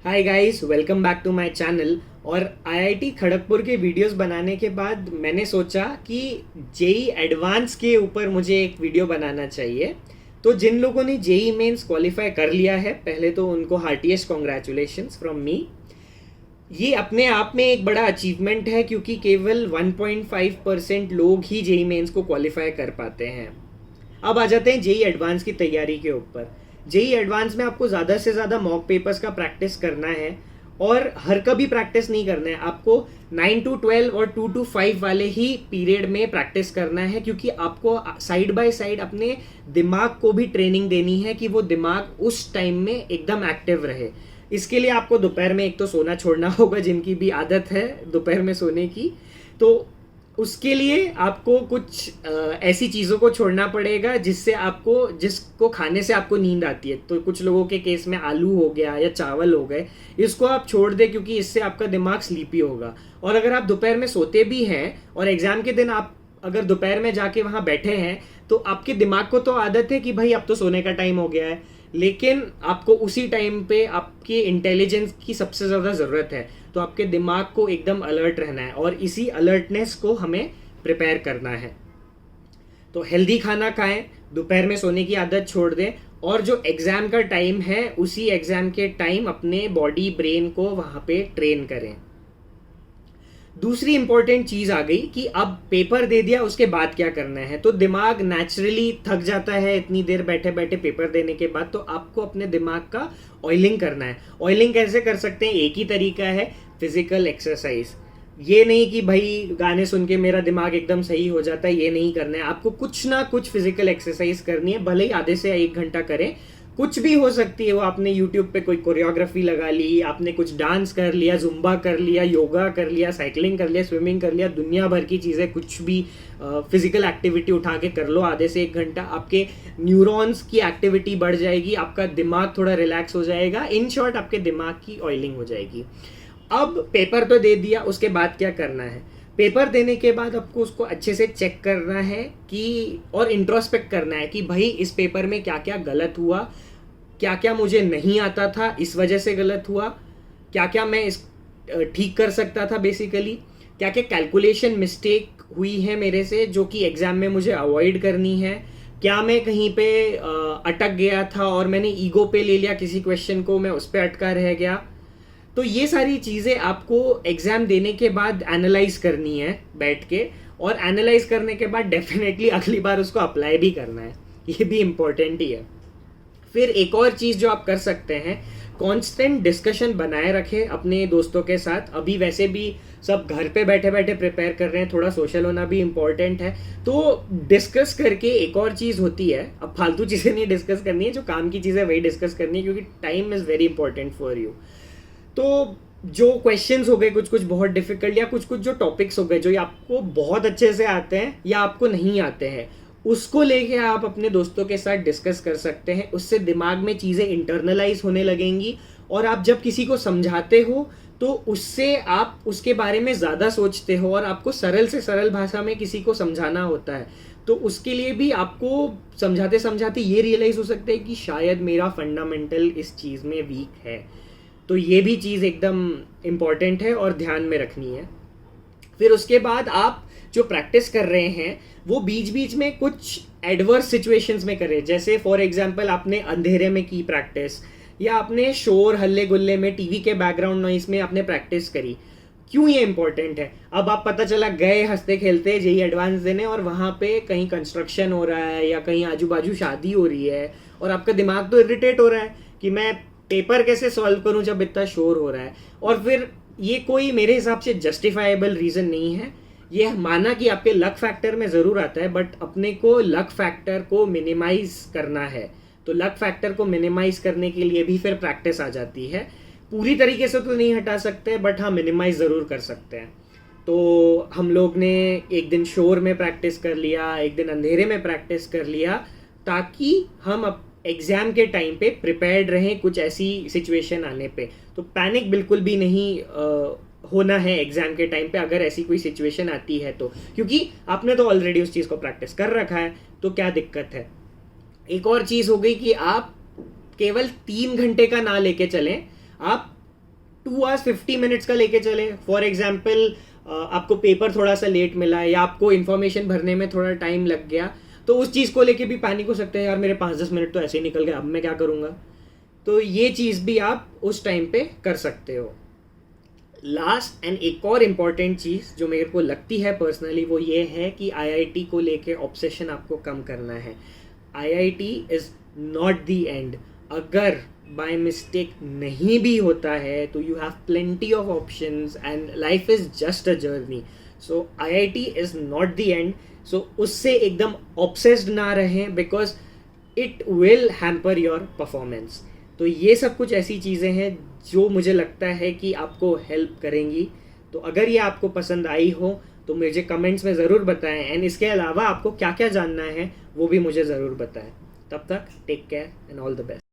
Hi guys, welcome back to my channel. और IIT Kharagpur के videos बनाने के बाद मैंने सोचा कि जेई एडवांस के ऊपर मुझे एक वीडियो बनाना चाहिए। तो जिन लोगों ने जेई मेंस क्वालिफाई कर लिया है, पहले तो उनको हार्टीएस्ट कॉन्ग्रेचुलेशंस फ्रॉम मी। ये अपने आप में एक बड़ा अचीवमेंट है क्योंकि केवल 1.5% लोग ही जेई मेंस को क्वालिफाई कर पाते हैं। अब आ जाते हैं जेई एडवांस की तैयारी के ऊपर। जेई एडवांस में आपको ज़्यादा से ज़्यादा मॉक पेपर्स का प्रैक्टिस करना है और हर कभी प्रैक्टिस नहीं करना है। आपको 9 to 12 और 2 to 5 वाले ही पीरियड में प्रैक्टिस करना है, क्योंकि आपको साइड बाय साइड अपने दिमाग को भी ट्रेनिंग देनी है कि वो दिमाग उस टाइम में एकदम एक्टिव रहे। इसके लिए आपको दोपहर में एक तो सोना छोड़ना होगा, जिनकी भी आदत है दोपहर में सोने की। तो उसके लिए आपको कुछ ऐसी चीज़ों को छोड़ना पड़ेगा जिसको खाने से आपको नींद आती है। तो कुछ लोगों के केस में आलू हो गया या चावल हो गए, इसको आप छोड़ दें क्योंकि इससे आपका दिमाग स्लीपी होगा। और अगर आप दोपहर में सोते भी हैं और एग्जाम के दिन आप अगर दोपहर में जाके वहाँ बैठे हैं, तो आपके दिमाग को तो आदत है कि भाई अब तो सोने का टाइम हो गया है, लेकिन आपको उसी टाइम पे आपके इंटेलिजेंस की सबसे ज़्यादा ज़रूरत है। तो आपके दिमाग को एकदम अलर्ट रहना है और इसी अलर्टनेस को हमें प्रिपेयर करना है। तो हेल्दी खाना खाएं, दोपहर में सोने की आदत छोड़ दें, और जो एग्ज़ाम का टाइम है उसी एग्ज़ाम के टाइम अपने बॉडी ब्रेन को वहाँ पे ट्रेन करें। दूसरी इंपॉर्टेंट चीज़ आ गई कि अब पेपर दे दिया, उसके बाद क्या करना है। तो दिमाग नेचुरली थक जाता है इतनी देर बैठे बैठे पेपर देने के बाद, तो आपको अपने दिमाग का ऑयलिंग करना है। ऑयलिंग कैसे कर सकते हैं? एक ही तरीका है, फिजिकल एक्सरसाइज। ये नहीं कि भाई गाने सुन के मेरा दिमाग एकदम सही हो जाता है, ये नहीं करना है। आपको कुछ ना कुछ फिजिकल एक्सरसाइज करनी है, भले ही आधे से 1 घंटा करें, कुछ भी हो सकती है वो। आपने यूट्यूब पे कोई कोरियोग्राफी लगा ली, आपने कुछ डांस कर लिया, जुम्बा कर लिया, योगा कर लिया, साइकिलिंग कर लिया, स्विमिंग कर लिया, दुनिया भर की चीज़ें, कुछ भी फिजिकल एक्टिविटी उठा के कर लो आधे से 1 घंटा। आपके न्यूरॉन्स की एक्टिविटी बढ़ जाएगी, आपका दिमाग थोड़ा रिलैक्स हो जाएगा। इन शॉर्ट, आपके दिमाग की ऑयलिंग हो जाएगी। अब पेपर तो दे दिया, उसके बाद क्या करना है? पेपर देने के बाद आपको उसको अच्छे से चेक करना है कि और इंट्रोस्पेक्ट करना है कि भाई इस पेपर में क्या क्या गलत हुआ, क्या क्या मुझे नहीं आता था इस वजह से गलत हुआ, क्या क्या मैं इस ठीक कर सकता था, बेसिकली क्या क्या कैलकुलेशन मिस्टेक हुई है मेरे से जो कि एग्जाम में मुझे अवॉइड करनी है, क्या मैं कहीं पे अटक गया था और मैंने ईगो पे ले लिया किसी क्वेश्चन को, मैं उस पर अटका रह गया। तो ये सारी चीज़ें आपको एग्ज़ाम देने के बाद एनालाइज करनी है बैठ के, और एनालाइज करने के बाद डेफिनेटली अगली बार उसको अप्लाई भी करना है। ये भी इम्पोर्टेंट ही है। फिर एक और चीज़ जो आप कर सकते हैं, कांस्टेंट डिस्कशन बनाए रखें अपने दोस्तों के साथ। अभी वैसे भी सब घर पे बैठे बैठे प्रिपेयर कर रहे हैं, थोड़ा सोशल होना भी इम्पोर्टेंट है। तो डिस्कस करके एक और चीज़ होती है, अब फालतू चीज़ें नहीं डिस्कस करनी है, जो काम की चीज़ें वही डिस्कस करनी है, क्योंकि time is very important for you. तो जो क्वेश्चंस हो गए कुछ कुछ बहुत डिफिकल्ट, या कुछ कुछ जो टॉपिक्स हो गए जो आपको बहुत अच्छे से आते हैं या आपको नहीं आते हैं, उसको लेके आप अपने दोस्तों के साथ डिस्कस कर सकते हैं। उससे दिमाग में चीज़ें इंटरनलाइज होने लगेंगी, और आप जब किसी को समझाते हो तो उससे आप उसके बारे में ज़्यादा सोचते हो, और आपको सरल से सरल भाषा में किसी को समझाना होता है। तो उसके लिए भी आपको समझाते समझाते ये रियलाइज़ हो सकता है कि शायद मेरा फंडामेंटल इस चीज़ में वीक है। तो ये भी चीज़ एकदम इम्पॉर्टेंट है और ध्यान में रखनी है। फिर उसके बाद आप जो प्रैक्टिस कर रहे हैं वो बीच बीच में कुछ एडवर्स सिचुएशंस में करें। जैसे फॉर एग्जांपल आपने अंधेरे में की प्रैक्टिस, या आपने शोर हल्ले गुल्ले में, टीवी के बैकग्राउंड नॉइस में आपने प्रैक्टिस करी। क्यों ये इंपॉर्टेंट है? अब आप पता चला गए हंसते खेलते जेई एडवांस देने, और वहाँ पे कहीं कंस्ट्रक्शन हो रहा है या कहीं आजू बाजू शादी हो रही है, और आपका दिमाग तो इरिटेट हो रहा है कि मैं पेपर कैसे सॉल्व करूं जब इतना शोर हो रहा है। और फिर ये कोई मेरे हिसाब से जस्टिफाइबल रीज़न नहीं है। ये माना कि आपके लक फैक्टर में ज़रूर आता है, बट अपने को लक फैक्टर को मिनिमाइज करना है। तो लक फैक्टर को मिनिमाइज करने के लिए भी फिर प्रैक्टिस आ जाती है। पूरी तरीके से तो नहीं हटा सकते, बट हाँ मिनिमाइज ज़रूर कर सकते हैं। तो हम लोग ने एक दिन शोर में प्रैक्टिस कर लिया, एक दिन अंधेरे में प्रैक्टिस कर लिया, ताकि हम एग्ज़ाम के टाइम पे प्रिपेयर्ड रहें कुछ ऐसी सिचुएशन आने पे। तो पैनिक बिल्कुल भी नहीं होना है एग्ज़ाम के टाइम पे अगर ऐसी कोई सिचुएशन आती है तो, क्योंकि आपने तो ऑलरेडी उस चीज़ को प्रैक्टिस कर रखा है, तो क्या दिक्कत है। एक और चीज़ हो गई कि आप केवल 3 घंटे का ना लेके चलें, आप 2 hours 50 minutes का लेके चले. फॉर एग्जाम्पल आपको पेपर थोड़ा सा लेट मिला है या आपको इन्फॉर्मेशन भरने में थोड़ा टाइम लग गया, तो उस चीज़ को लेके भी पैनिक हो सकते हैं, यार मेरे 5-10 मिनट तो ऐसे ही निकल गए, अब मैं क्या करूँगा. तो ये चीज़ भी आप उस टाइम पे कर सकते हो. लास्ट एंड एक और इम्पॉर्टेंट चीज़ जो मेरे को लगती है पर्सनली, वो ये है कि आईआईटी को लेके ऑब्सेशन आपको कम करना है. IIT is not the end. अगर बाय मिस्टेक नहीं भी होता है तो you have plenty of options and life is just a journey. So IIT is not the end. So उससे एकदम ऑब्सेस्ड ना रहें, because it will hamper your performance. तो ये सब कुछ ऐसी चीज़ें हैं जो मुझे लगता है कि आपको हेल्प करेंगी. तो अगर ये आपको पसंद आई हो तो मुझे कमेंट्स में ज़रूर बताएं, एंड इसके अलावा आपको क्या क्या जानना है वो भी मुझे ज़रूर बताएं. तब तक take care and all the best.